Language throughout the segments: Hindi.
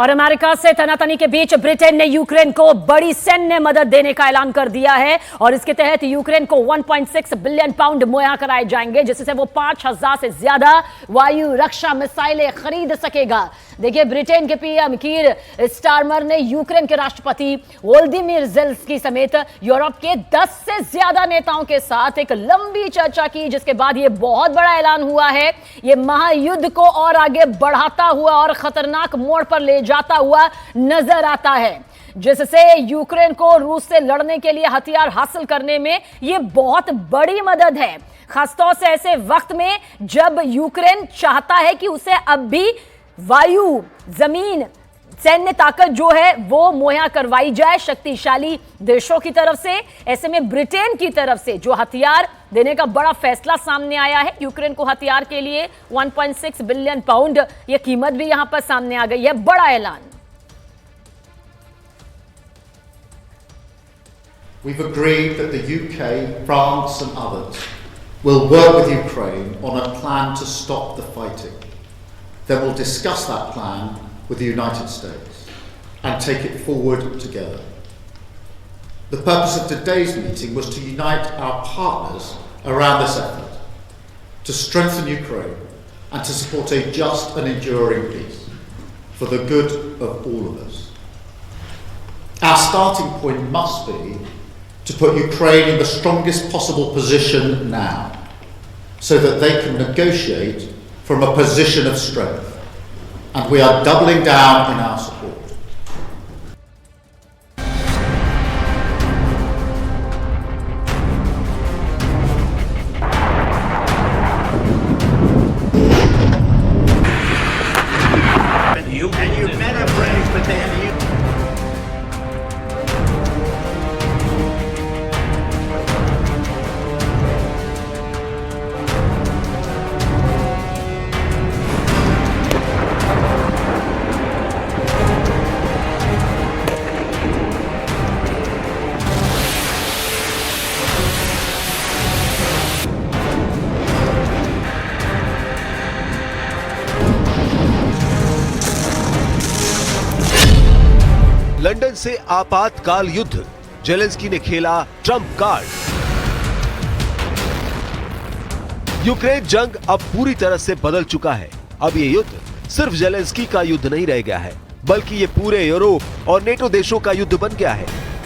और अमेरिका से तनातनी के बीच ब्रिटेन ने यूक्रेन को बड़ी सैन्य मदद देने का ऐलान कर दिया है और इसके तहत यूक्रेन को 1.6 बिलियन पाउंड मुहैया कराए जाएंगे, जिससे वो 5,000 से ज्यादा वायु रक्षा मिसाइलें खरीद सकेगा। देखिए, ब्रिटेन के पीएम कीर स्टारमर ने यूक्रेन के राष्ट्रपति वोलोदिमीर ज़ेलेंस्की समेत यूरोप के 10 से ज्यादा नेताओं के साथ एक लंबी चर्चा की, जिसके बाद यह बहुत बड़ा ऐलान हुआ है। यह महायुद्ध को और आगे बढ़ाता हुआ और खतरनाक मोड़ पर ले जाता हुआ नजर आता है, जिससे यूक्रेन को रूस से लड़ने के लिए हथियार हासिल करने में यह बहुत बड़ी मदद है, खासतौर से ऐसे वक्त में जब यूक्रेन चाहता है कि उसे अब भी वायु, जमीन, सैन्य ताकत जो है वो मुहैया करवाई जाए शक्तिशाली देशों की तरफ से। ऐसे में ब्रिटेन की तरफ से जो हथियार देने का बड़ा फैसला सामने आया है, यूक्रेन को हथियार के लिए 1.6 बिलियन पाउंड, यह कीमत भी यहां पर सामने आ गई है। बड़ा ऐलान। We've agreed that the UK, France and others will work with Ukraine on a plan to stop the fighting. Then we'll discuss that plan with the United States and take it forward together. The purpose of today's meeting was to unite our partners around this effort, to strengthen Ukraine and to support a just and enduring peace for the good of all of us. Our starting point must be to put Ukraine in the strongest possible position now, so that they can negotiate from a position of strength. And we are doubling down in our support. And you've met our friends, but they have you. London से आपातकाल युद्ध, जेलेंस्की ने खेला ट्रंप कार्ड। यूक्रेन जंग अब पूरी तरह से बदल चुका है। अब ये युद्ध सिर्फ जेलेंस्की का युद्ध नहीं रह गया है, बल्कि ये पूरे यूरोप और नेटो देशों का युद्ध बन गया है।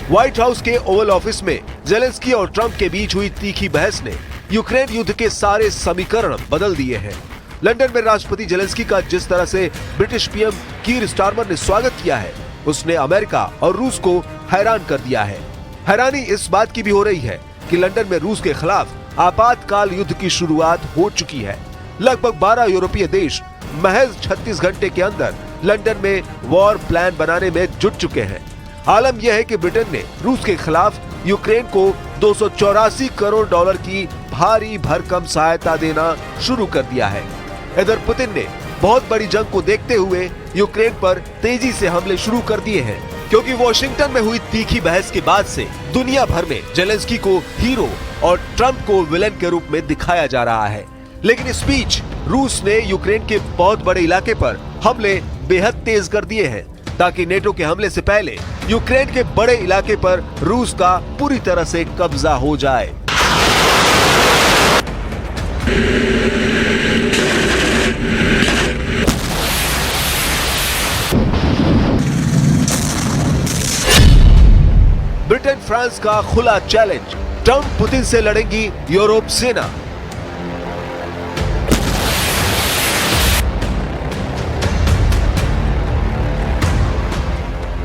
व्हाइट हाउस के ओवल ऑफिस में जेलेंस्की और ट्रंप के बीच हुई तीखी बहस ने यूक्रेन युद्ध के सारे समीकरण बदल दिए हैं। लंदन में राष्ट्रपति जेलेंस्की का जिस तरह से ब्रिटिश पीएम कीर स्टारमर ने स्वागत किया है, उसने अमेरिका और रूस को हैरान कर दिया है। हैरानी इस बात की भी हो रही है कि लंदन में रूस के खिलाफ आपातकाल युद्ध की शुरुआत हो चुकी है। लगभग 12 यूरोपीय देश महज 36 घंटे के अंदर लंदन में वॉर प्लान बनाने में जुट चुके हैं। आलम यह है कि ब्रिटेन ने रूस के खिलाफ यूक्रेन को 284 करोड़ डॉलर की भारी भरकम सहायता देना शुरू कर दिया है। इधर पुतिन ने बहुत बड़ी जंग को देखते हुए यूक्रेन पर तेजी से हमले शुरू कर दिए हैं, क्योंकि वॉशिंगटन में हुई तीखी बहस के बाद से दुनिया भर में जेलेंस्की को हीरो और ट्रंप को विलेन के रूप में दिखाया जा रहा है। लेकिन इस बीच रूस ने यूक्रेन के बहुत बड़े इलाके पर हमले बेहद तेज कर दिए हैं, ताकि नेटो के हमले से पहले यूक्रेन के बड़े इलाके पर रूस का पूरी तरह से कब्जा हो जाए। ब्रिटेन फ्रांस का खुला चैलेंज, ट्रंप पुतिन से लड़ेंगी यूरोप सेना।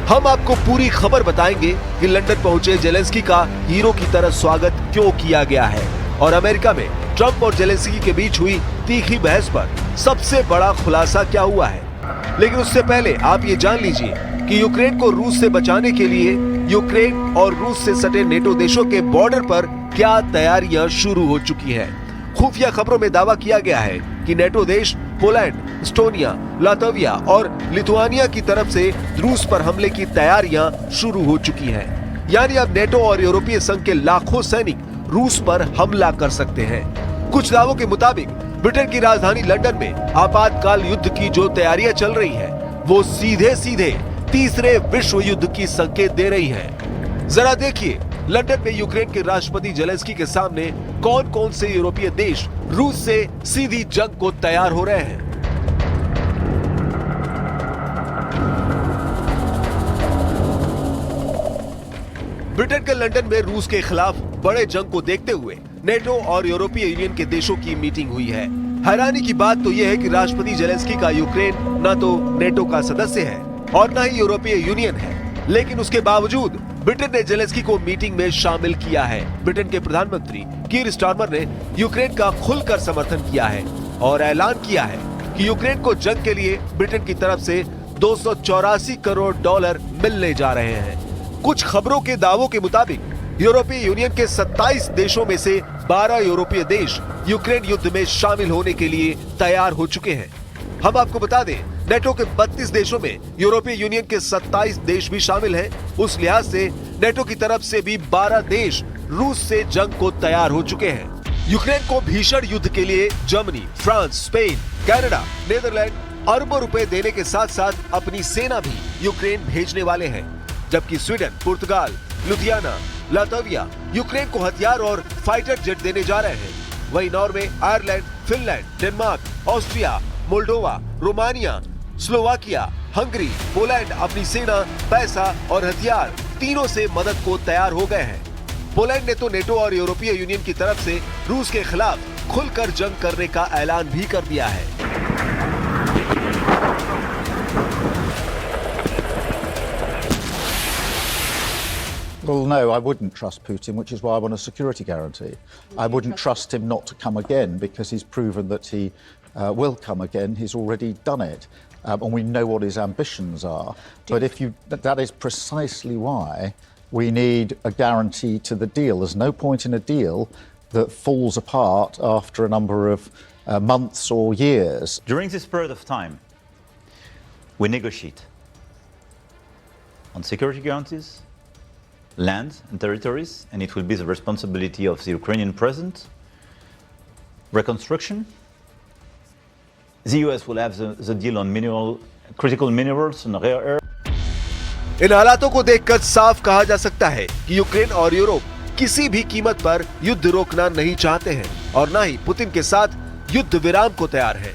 हम आपको पूरी खबर बताएंगे कि लंदन पहुंचे जेलेंस्की का हीरो की तरह स्वागत क्यों किया गया है और अमेरिका में ट्रंप और जेलेंस्की के बीच हुई तीखी बहस पर सबसे बड़ा खुलासा क्या हुआ है। लेकिन उससे पहले आप ये जान लीजिए कि यूक्रेन को रूस से बचाने के लिए यूक्रेन और रूस से सटे नेटो देशों के बॉर्डर पर क्या तैयारियां शुरू हो चुकी हैं। खुफिया खबरों में दावा किया गया है कि नेटो देश पोलैंड, एस्टोनिया, लातविया और लिथुआनिया की तरफ से रूस पर हमले की तैयारियां शुरू हो चुकी हैं। यानी अब नेटो और यूरोपीय संघ के लाखों सैनिक रूस पर हमला कर सकते हैं। कुछ दावों के मुताबिक ब्रिटेन की राजधानी लंदन में आपातकाल युद्ध की जो तैयारियां चल रही हैं, वो सीधे सीधे तीसरे विश्व युद्ध की संकेत दे रही है। जरा देखिए लंदन में यूक्रेन के राष्ट्रपति जेलेंस्की के सामने कौन कौन से यूरोपीय देश रूस से सीधी जंग को तैयार हो रहे हैं। ब्रिटेन के लंदन में रूस के खिलाफ बड़े जंग को देखते हुए नेटो और यूरोपीय यूनियन के देशों की मीटिंग हुई है। हैरानी की बात तो यह है कि राष्ट्रपति जेलेंस्की का यूक्रेन न तो नेटो का सदस्य है और न ही यूरोपीय यूनियन है, लेकिन उसके बावजूद ब्रिटेन ने जेलेंस्की को मीटिंग में शामिल किया है। ब्रिटेन के प्रधानमंत्री कीर स्टारमर ने यूक्रेन का खुलकर समर्थन किया है और ऐलान किया है कि यूक्रेन को जंग के लिए ब्रिटेन की तरफ से 284 करोड़ डॉलर मिलने जा रहे हैं। कुछ खबरों के दावों के मुताबिक यूरोपीय यूनियन के 27 देशों में से 12 यूरोपीय देश यूक्रेन युद्ध में शामिल होने के लिए तैयार हो चुके हैं। हम आपको बता दें, नेटो के 32 देशों में यूरोपीय यूनियन के 27 देश भी शामिल हैं। उस लिहाज से नेटो की तरफ से भी 12 देश रूस से जंग को तैयार हो चुके हैं। यूक्रेन को भीषण युद्ध के लिए Germany, France, Spain, Canada, Netherland अरबों रुपए देने के साथ साथ अपनी सेना भी यूक्रेन भेजने वाले हैं, जबकि स्वीडन, पुर्तगाल, लुधियाना, लातविया यूक्रेन को हथियार और फाइटर जेट देने जा रहे हैं। वहीं Norway, Ireland, Finland, Denmark, Austria, Moldova, Romania, Slovakia, Hungary, Poland अपनी सेना, पैसा और हथियार तीनों से मदद को तैयार हो गए हैं। पोलैंड ने तो नेटो और यूरोपीय यूनियन की तरफ से रूस के खिलाफ खुलकर जंग करने का ऐलान भी कर दिया है। Well, no, I wouldn't trust Putin, which is why I want a security guarantee. I wouldn't trust him not to come again because he's proven that he will come again. He's already done it. And we know what his ambitions are. But that is precisely why we need a guarantee to the deal. There's no point in a deal that falls apart after a number of months or years. During this period of time, we negotiate on security guarantees, land and territories, and it will be the responsibility of the Ukrainian president. Reconstruction. The US will have the deal on critical minerals and rare earth. इन हालातों को देखकर साफ कहा जा सकता है कि यूक्रेन और यूरोप किसी भी कीमत पर युद्ध रोकना नहीं चाहते हैं और न ही पुतिन के साथ युद्ध विराम को तैयार है।